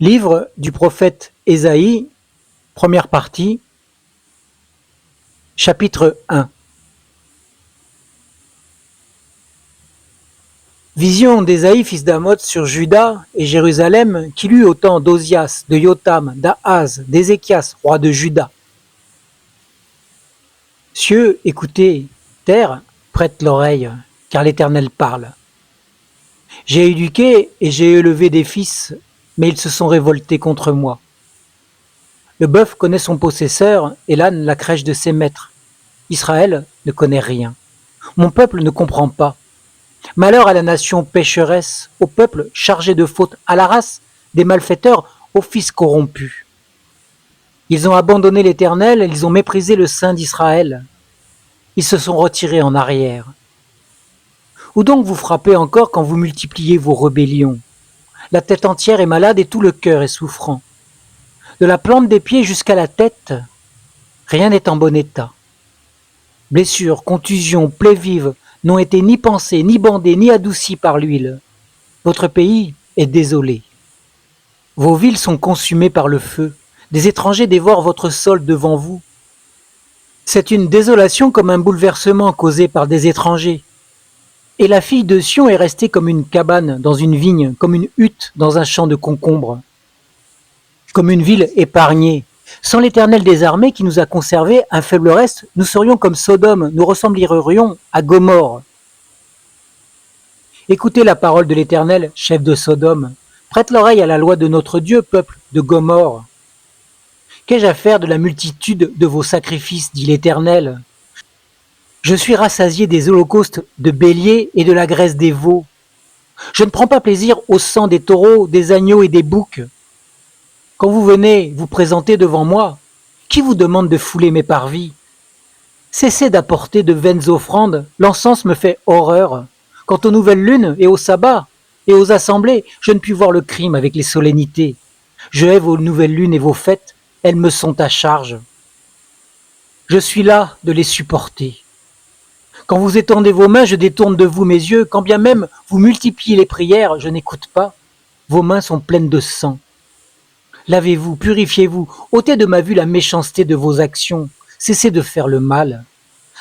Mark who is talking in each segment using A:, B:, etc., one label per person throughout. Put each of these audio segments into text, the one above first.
A: Livre du prophète Ésaïe, première partie, chapitre 1. Vision d'Ésaïe, fils d'Amoz, sur Juda et Jérusalem, qu'il eut au temps d'Ozias, de Yotam, d'Ahaz, d'Ézéchias, roi de Juda. Cieux, écoutez, terre, prête l'oreille, car l'Éternel parle. J'ai éduqué et j'ai élevé des fils, mais ils se sont révoltés contre moi. Le bœuf connaît son possesseur et l'âne la crèche de ses maîtres. Israël ne connaît rien. Mon peuple ne comprend pas. Malheur à la nation pécheresse, au peuple chargé de fautes, à la race des malfaiteurs, aux fils corrompus. Ils ont abandonné l'Éternel, ils ont méprisé le Saint d'Israël. Ils se sont retirés en arrière. Où donc vous frappez encore quand vous multipliez vos rébellions? La tête entière est malade et tout le cœur est souffrant. De la plante des pieds jusqu'à la tête, rien n'est en bon état. Blessures, contusions, plaies vives n'ont été ni pansées, ni bandées, ni adoucies par l'huile. Votre pays est désolé. Vos villes sont consumées par le feu. Des étrangers dévorent votre sol devant vous. C'est une désolation comme un bouleversement causé par des étrangers. Et la fille de Sion est restée comme une cabane dans une vigne, comme une hutte dans un champ de concombres. Comme une ville épargnée. Sans l'Éternel des armées qui nous a conservé un faible reste, nous serions comme Sodome, nous ressemblerions à Gomorrhe. Écoutez la parole de l'Éternel, chef de Sodome. Prête l'oreille à la loi de notre Dieu, peuple de Gomorrhe. Qu'ai-je à faire de la multitude de vos sacrifices, dit l'Éternel? Je suis rassasié des holocaustes de béliers et de la graisse des veaux. Je ne prends pas plaisir au sang des taureaux, des agneaux et des boucs. Quand vous venez vous présenter devant moi, qui vous demande de fouler mes parvis? Cessez d'apporter de vaines offrandes, l'encens me fait horreur. Quant aux nouvelles lunes et aux sabbats et aux assemblées, je ne puis voir le crime avec les solennités. Je hais vos nouvelles lunes et vos fêtes, elles me sont à charge. Je suis là de les supporter. Quand vous étendez vos mains, je détourne de vous mes yeux, quand bien même vous multipliez les prières, je n'écoute pas. Vos mains sont pleines de sang. Lavez-vous, purifiez-vous, ôtez de ma vue la méchanceté de vos actions, cessez de faire le mal.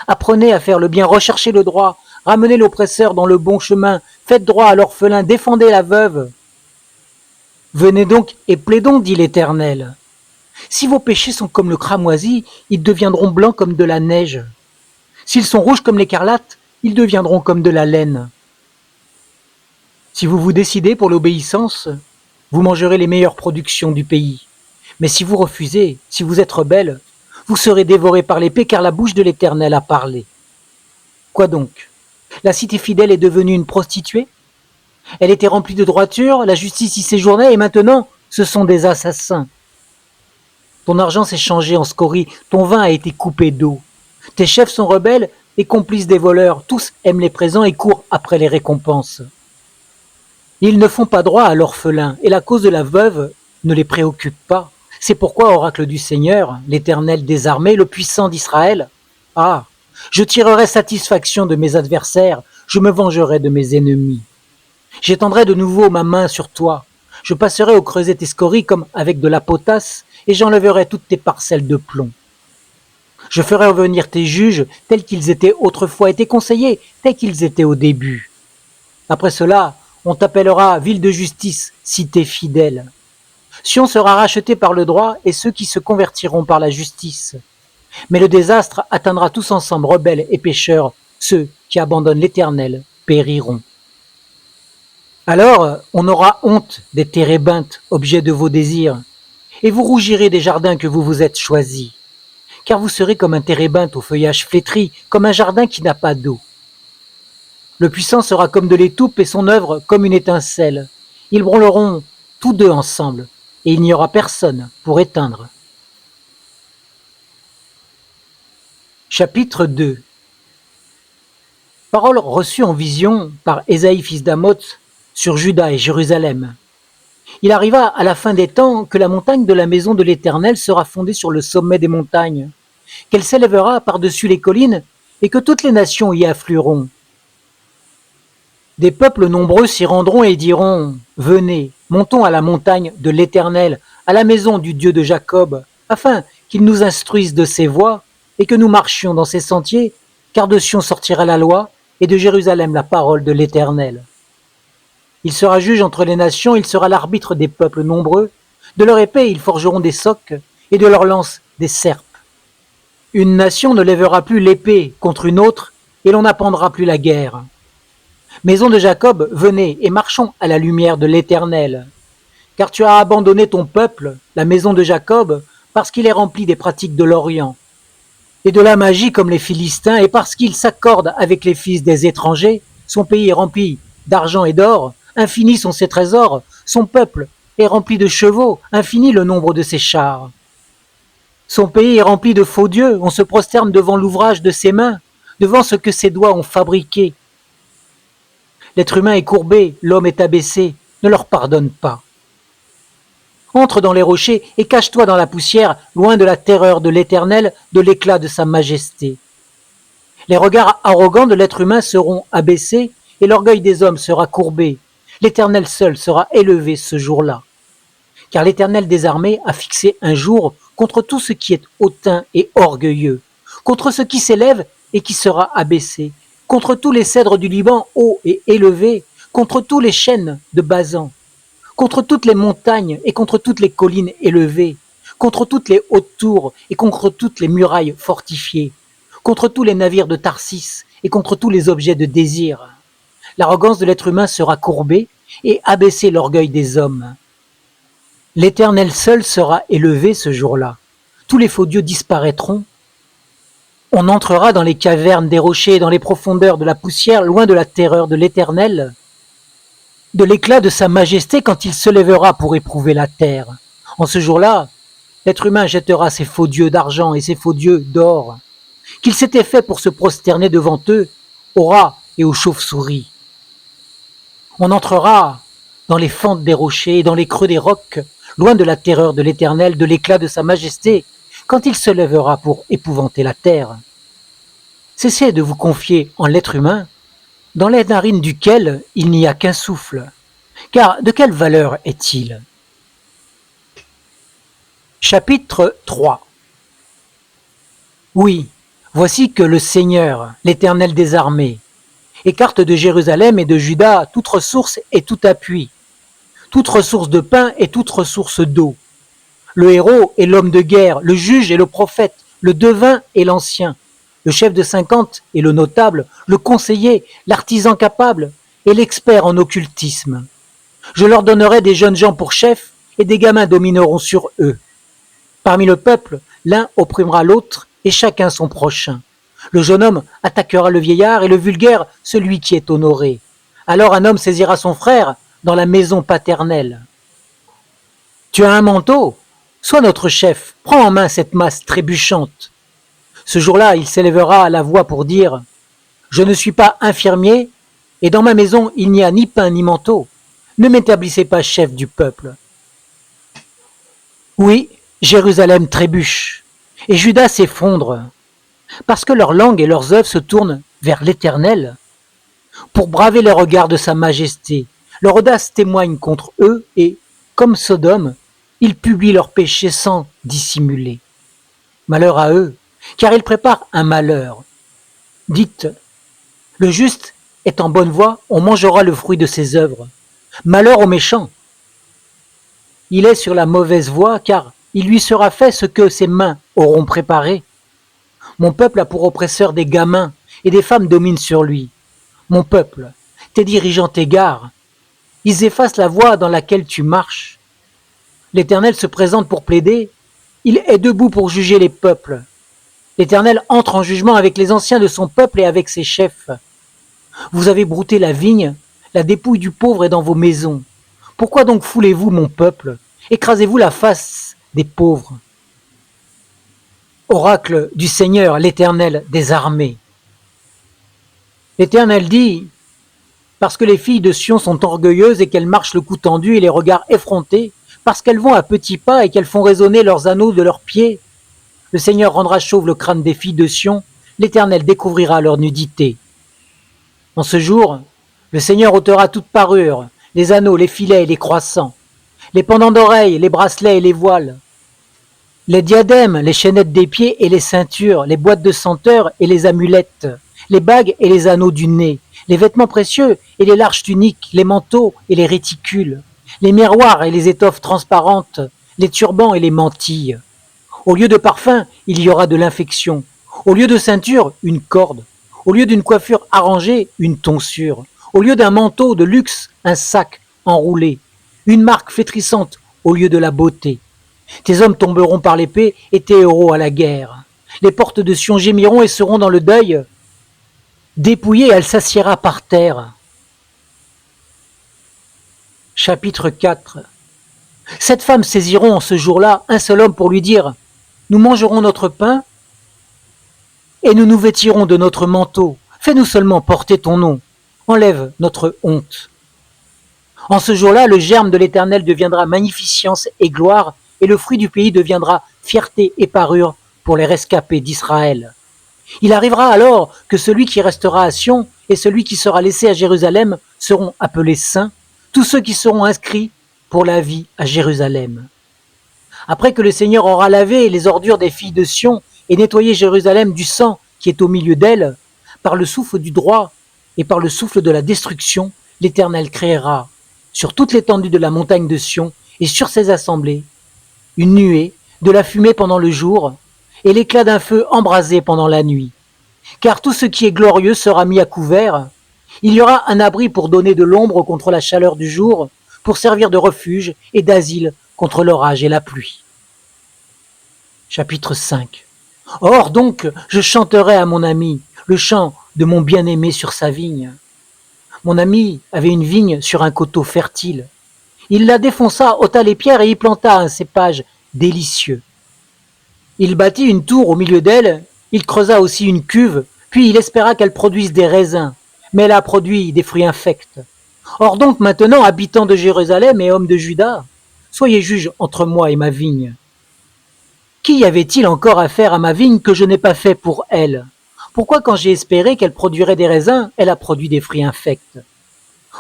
A: Apprenez à faire le bien, recherchez le droit, ramenez l'oppresseur dans le bon chemin, faites droit à l'orphelin, défendez la veuve. Venez donc et plaidons, dit l'Éternel. Si vos péchés sont comme le cramoisi, ils deviendront blancs comme de la neige. S'ils sont rouges comme l'écarlate, ils deviendront comme de la laine. Si vous vous décidez pour l'obéissance, vous mangerez les meilleures productions du pays. Mais si vous refusez, si vous êtes rebelle, vous serez dévorés par l'épée, car la bouche de l'Éternel a parlé. Quoi donc? La cité fidèle est devenue une prostituée? Elle était remplie de droiture, la justice y séjournait, et maintenant, ce sont des assassins. Ton argent s'est changé en scorie, ton vin a été coupé d'eau. Tes chefs sont rebelles et complices des voleurs, tous aiment les présents et courent après les récompenses. Ils ne font pas droit à l'orphelin, et la cause de la veuve ne les préoccupe pas. C'est pourquoi, oracle du Seigneur, l'Éternel des armées, le puissant d'Israël, ah, je tirerai satisfaction de mes adversaires, je me vengerai de mes ennemis. J'étendrai de nouveau ma main sur toi, je passerai au creuset tes scories comme avec de la potasse, et j'enlèverai toutes tes parcelles de plomb. Je ferai revenir tes juges tels qu'ils étaient autrefois et tes conseillers tels qu'ils étaient au début. Après cela, on t'appellera ville de justice, cité fidèle. Sion sera racheté par le droit et ceux qui se convertiront par la justice. Mais le désastre atteindra tous ensemble, rebelles et pécheurs, ceux qui abandonnent l'Éternel périront. Alors on aura honte des térébintes, objets de vos désirs, et vous rougirez des jardins que vous vous êtes choisis. Car vous serez comme un térébinthe au feuillage flétri, comme un jardin qui n'a pas d'eau. Le puissant sera comme de l'étoupe et son œuvre comme une étincelle. Ils brûleront tous deux ensemble, et il n'y aura personne pour éteindre. Chapitre 2. Parole reçue en vision par Ésaïe fils d'Amoz sur Juda et Jérusalem. Il arriva à la fin des temps que la montagne de la maison de l'Éternel sera fondée sur le sommet des montagnes, qu'elle s'élèvera par-dessus les collines et que toutes les nations y afflueront. Des peuples nombreux s'y rendront et diront « Venez, Montons à la montagne de l'Éternel, à la maison du Dieu de Jacob, afin qu'il nous instruise de ses voies et que nous marchions dans ses sentiers, car de Sion sortira la loi et de Jérusalem la parole de l'Éternel. Il sera juge entre les nations, il sera l'arbitre des peuples nombreux. De leur épée ils forgeront des socs et de leur lance des serpes. Une nation ne lèvera plus l'épée contre une autre et l'on n'apprendra plus la guerre. Maison de Jacob, venez et marchons à la lumière de l'Éternel. Car tu as abandonné ton peuple, la maison de Jacob, parce qu'il est rempli des pratiques de l'Orient et de la magie comme les Philistins, et parce qu'il s'accorde avec les fils des étrangers. Son pays est rempli d'argent et d'or, infinis sont ses trésors, son peuple est rempli de chevaux, infini le nombre de ses chars. Son pays est rempli de faux dieux, on se prosterne devant l'ouvrage de ses mains, devant ce que ses doigts ont fabriqué. L'être humain est courbé, l'homme est abaissé, ne leur pardonne pas. Entre dans les rochers et cache-toi dans la poussière, loin de la terreur de l'Éternel, de l'éclat de sa majesté. Les regards arrogants de l'être humain seront abaissés et l'orgueil des hommes sera courbé. L'Éternel seul sera élevé ce jour-là. Car l'Éternel des armées a fixé un jour contre tout ce qui est hautain et orgueilleux, contre ce qui s'élève et qui sera abaissé, contre tous les cèdres du Liban hauts et élevés, contre tous les chênes de Basan, contre toutes les montagnes et contre toutes les collines élevées, contre toutes les hautes tours et contre toutes les murailles fortifiées, contre tous les navires de Tarsis et contre tous les objets de désir. L'arrogance de l'être humain sera courbée et abaissé l'orgueil des hommes. L'Éternel seul sera élevé ce jour-là. Tous les faux dieux disparaîtront. On entrera dans les cavernes des rochers et dans les profondeurs de la poussière, loin de la terreur de l'Éternel, de l'éclat de sa majesté quand il se lèvera pour éprouver la terre. En ce jour-là, l'être humain jettera ses faux dieux d'argent et ses faux dieux d'or, qu'il s'était fait pour se prosterner devant eux, aux rats et aux chauves-souris. On entrera dans les fentes des rochers et dans les creux des rocs, loin de la terreur de l'Éternel, de l'éclat de sa majesté, quand il se lèvera pour épouvanter la terre. Cessez de vous confier en l'être humain, dans les narines duquel il n'y a qu'un souffle, car de quelle valeur est-il? Chapitre 3. Oui, voici que le Seigneur, l'Éternel des armées, écarte de Jérusalem et de Juda toute ressource et tout appui, toute ressource de pain et toute ressource d'eau. Le héros et l'homme de guerre, le juge et le prophète, le devin et l'ancien, le chef de 50 et le notable, le conseiller, l'artisan capable et l'expert en occultisme. Je leur donnerai des jeunes gens pour chefs et des gamins domineront sur eux. Parmi le peuple, l'un opprimera l'autre et chacun son prochain. Le jeune homme attaquera le vieillard et le vulgaire celui qui est honoré. Alors un homme saisira son frère dans la maison paternelle. Tu as un manteau? Sois notre chef, prends en main cette masse trébuchante. Ce jour-là, il s'élèvera à la voix pour dire « Je ne suis pas infirmier, et dans ma maison il n'y a ni pain ni manteau. Ne m'établissez pas chef du peuple. » Oui, Jérusalem trébuche, et Juda s'effondre, parce que leur langue et leurs œuvres se tournent vers l'Éternel. Pour braver les regards de sa majesté, leur audace témoigne contre eux et, comme Sodome, ils publient leurs péchés sans dissimuler. Malheur à eux, car ils préparent un malheur. Dites, le juste est en bonne voie, on mangera le fruit de ses œuvres. Malheur au méchant. Il est sur la mauvaise voie, car il lui sera fait ce que ses mains auront préparé. Mon peuple a pour oppresseur des gamins, et des femmes dominent sur lui. Mon peuple, tes dirigeants t'égarent. Ils effacent la voie dans laquelle tu marches. L'Éternel se présente pour plaider, il est debout pour juger les peuples. L'Éternel entre en jugement avec les anciens de son peuple et avec ses chefs. Vous avez brouté la vigne, la dépouille du pauvre est dans vos maisons. Pourquoi donc foulez-vous mon peuple? Écrasez-vous la face des pauvres. Oracle du Seigneur, l'Éternel des armées. L'Éternel dit, parce que les filles de Sion sont orgueilleuses et qu'elles marchent le cou tendu et les regards effrontés, parce qu'elles vont à petits pas et qu'elles font résonner leurs anneaux de leurs pieds, le Seigneur rendra chauve le crâne des filles de Sion, l'Éternel découvrira leur nudité. En ce jour, le Seigneur ôtera toute parure, les anneaux, les filets et les croissants. les pendants d'oreilles, les bracelets et les voiles, les diadèmes, les chaînettes des pieds et les ceintures, les boîtes de senteurs et les amulettes, les bagues et les anneaux du nez, les vêtements précieux et les larges tuniques, les manteaux et les réticules, les miroirs et les étoffes transparentes, les turbans et les mantilles. Au lieu de parfum, il y aura de l'infection. Au lieu de ceinture, une corde. Au lieu d'une coiffure arrangée, une tonsure. Au lieu d'un manteau de luxe, un sac enroulé. Une marque flétrissante au lieu de la beauté. Tes hommes tomberont par l'épée et tes héros à la guerre. Les portes de Sion gémiront et seront dans le deuil. Dépouillée, elle s'assiera par terre. Chapitre 4. Sept femmes saisiront en ce jour-là un seul homme pour lui dire « Nous mangerons notre pain et nous nous vêtirons de notre manteau. Fais-nous seulement porter ton nom. Enlève notre honte. » En ce jour-là, le germe de l'Éternel deviendra magnificence et gloire, et le fruit du pays deviendra fierté et parure pour les rescapés d'Israël. Il arrivera alors que celui qui restera à Sion et celui qui sera laissé à Jérusalem seront appelés saints, tous ceux qui seront inscrits pour la vie à Jérusalem. Après que le Seigneur aura lavé les ordures des filles de Sion et nettoyé Jérusalem du sang qui est au milieu d'elle, par le souffle du droit et par le souffle de la destruction, l'Éternel créera sur toute l'étendue de la montagne de Sion et sur ses assemblées une nuée, de la fumée pendant le jour et l'éclat d'un feu embrasé pendant la nuit. Car tout ce qui est glorieux sera mis à couvert. Il y aura un abri pour donner de l'ombre contre la chaleur du jour, pour servir de refuge et d'asile contre l'orage et la pluie. Chapitre 5. Or donc, je chanterai à mon ami le chant de mon bien-aimé sur sa vigne. Mon ami avait une vigne sur un coteau fertile. Il la défonça, ôta les pierres et y planta un cépage délicieux. Il bâtit une tour au milieu d'elle, il creusa aussi une cuve, puis il espéra qu'elle produise des raisins, mais elle a produit des fruits infects. Or donc maintenant, habitants de Jérusalem et hommes de Juda, soyez juges entre moi et ma vigne. Qui y avait-il encore à faire à ma vigne que je n'ai pas fait pour elle? Pourquoi quand j'ai espéré qu'elle produirait des raisins, elle a produit des fruits infects?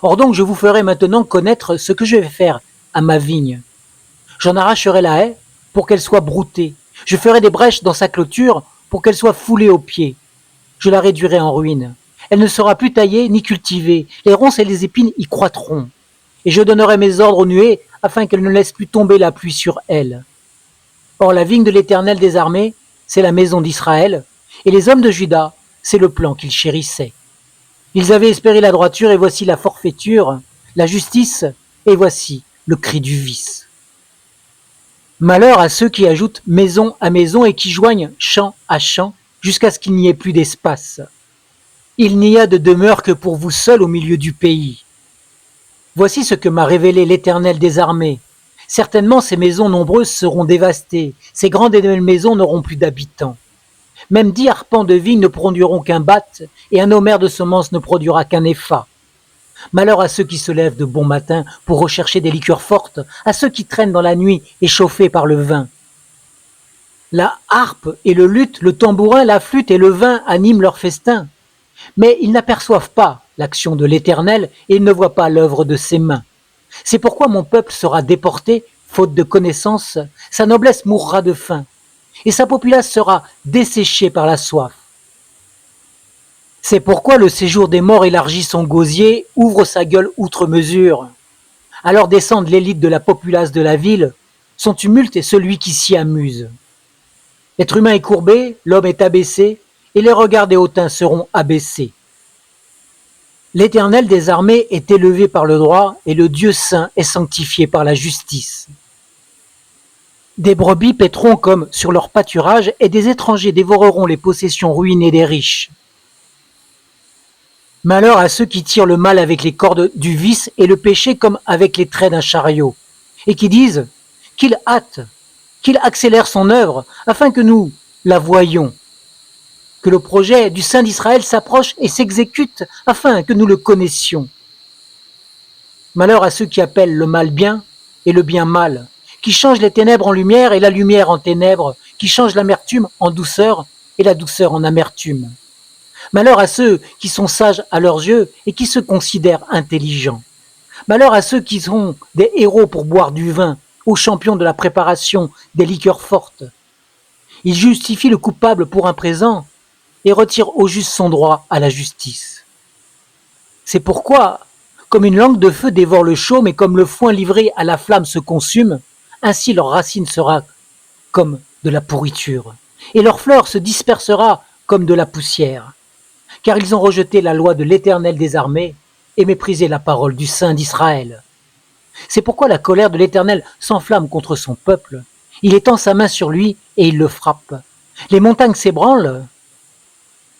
A: Or donc je vous ferai maintenant connaître ce que je vais faire à ma vigne. J'en arracherai la haie pour qu'elle soit broutée. Je ferai des brèches dans sa clôture pour qu'elle soit foulée aux pieds. Je la réduirai en ruine. Elle ne sera plus taillée ni cultivée. Les ronces et les épines y croîtront. Et je donnerai mes ordres aux nuées afin qu'elles ne laissent plus tomber la pluie sur elle. Or la vigne de l'Éternel des armées, c'est la maison d'Israël, et les hommes de Juda, c'est le plan qu'ils chérissaient. Ils avaient espéré la droiture, et voici la forfaiture, la justice, et voici le cri du vice. Malheur à ceux qui ajoutent maison à maison et qui joignent champ à champ jusqu'à ce qu'il n'y ait plus d'espace. Il n'y a de demeure que pour vous seul au milieu du pays. Voici ce que m'a révélé l'Éternel des armées. Certainement ces maisons nombreuses seront dévastées, ces grandes et belles maisons n'auront plus d'habitants. Même 10 arpents de vigne ne produiront qu'un bath, et un homère de semences ne produira qu'un épha. Malheur à ceux qui se lèvent de bon matin pour rechercher des liqueurs fortes, à ceux qui traînent dans la nuit échauffés par le vin. La harpe et le luth, le tambourin, la flûte et le vin animent leur festin. Mais ils n'aperçoivent pas l'action de l'Éternel et ils ne voient pas l'œuvre de ses mains. C'est pourquoi mon peuple sera déporté, faute de connaissance, sa noblesse mourra de faim, et sa populace sera desséchée par la soif. C'est pourquoi le séjour des morts élargit son gosier, ouvre sa gueule outre mesure. Alors descendent l'élite de la populace de la ville, son tumulte est celui qui s'y amuse. L'être humain est courbé, l'homme est abaissé, et les regards des hautains seront abaissés. L'Éternel des armées est élevé par le droit, et le Dieu saint est sanctifié par la justice. Des brebis paîtront comme sur leur pâturage, et des étrangers dévoreront les possessions ruinées des riches. Malheur à ceux qui tirent le mal avec les cordes du vice et le péché comme avec les traits d'un chariot, et qui disent qu'il hâte, qu'il accélère son œuvre, afin que nous la voyions, que le projet du Saint d'Israël s'approche et s'exécute, afin que nous le connaissions. Malheur à ceux qui appellent le mal bien et le bien mal, qui changent les ténèbres en lumière et la lumière en ténèbres, qui changent l'amertume en douceur et la douceur en amertume. Malheur à ceux qui sont sages à leurs yeux et qui se considèrent intelligents. Malheur à ceux qui sont des héros pour boire du vin, aux champions de la préparation des liqueurs fortes. Ils justifient le coupable pour un présent et retirent au juste son droit à la justice. C'est pourquoi, comme une langue de feu dévore le chaume et comme le foin livré à la flamme se consume, ainsi leur racine sera comme de la pourriture, et leur fleur se dispersera comme de la poussière, car ils ont rejeté la loi de l'Éternel des armées et méprisé la parole du Saint d'Israël. C'est pourquoi la colère de l'Éternel s'enflamme contre son peuple. Il étend sa main sur lui et il le frappe. Les montagnes s'ébranlent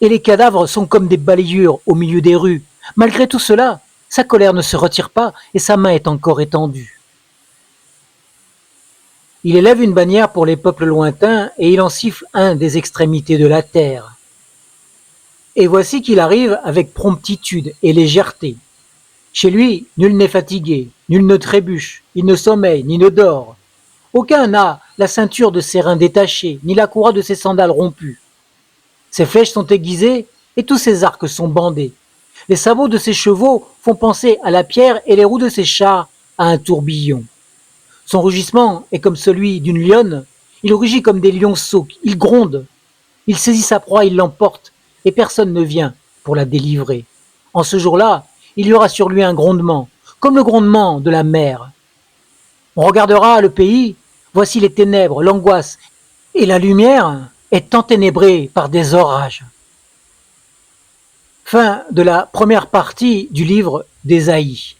A: et les cadavres sont comme des balayures au milieu des rues. Malgré tout cela, sa colère ne se retire pas et sa main est encore étendue. Il élève une bannière pour les peuples lointains et il en siffle un des extrémités de la terre. Et voici qu'il arrive avec promptitude et légèreté. Chez lui, nul n'est fatigué, nul ne trébuche, il ne sommeille, ni ne dort. Aucun n'a la ceinture de ses reins détachée, ni la courroie de ses sandales rompue. Ses flèches sont aiguisées et tous ses arcs sont bandés. Les sabots de ses chevaux font penser à la pierre et les roues de ses chars à un tourbillon. Son rugissement est comme celui d'une lionne. Il rugit comme des lionceaux, il gronde. Il saisit sa proie, il l'emporte, et personne ne vient pour la délivrer. En ce jour-là, il y aura sur lui un grondement, comme le grondement de la mer. On regardera le pays, voici les ténèbres, l'angoisse, et la lumière est enténébrée par des orages. Fin de la première partie du livre d'Ésaïe.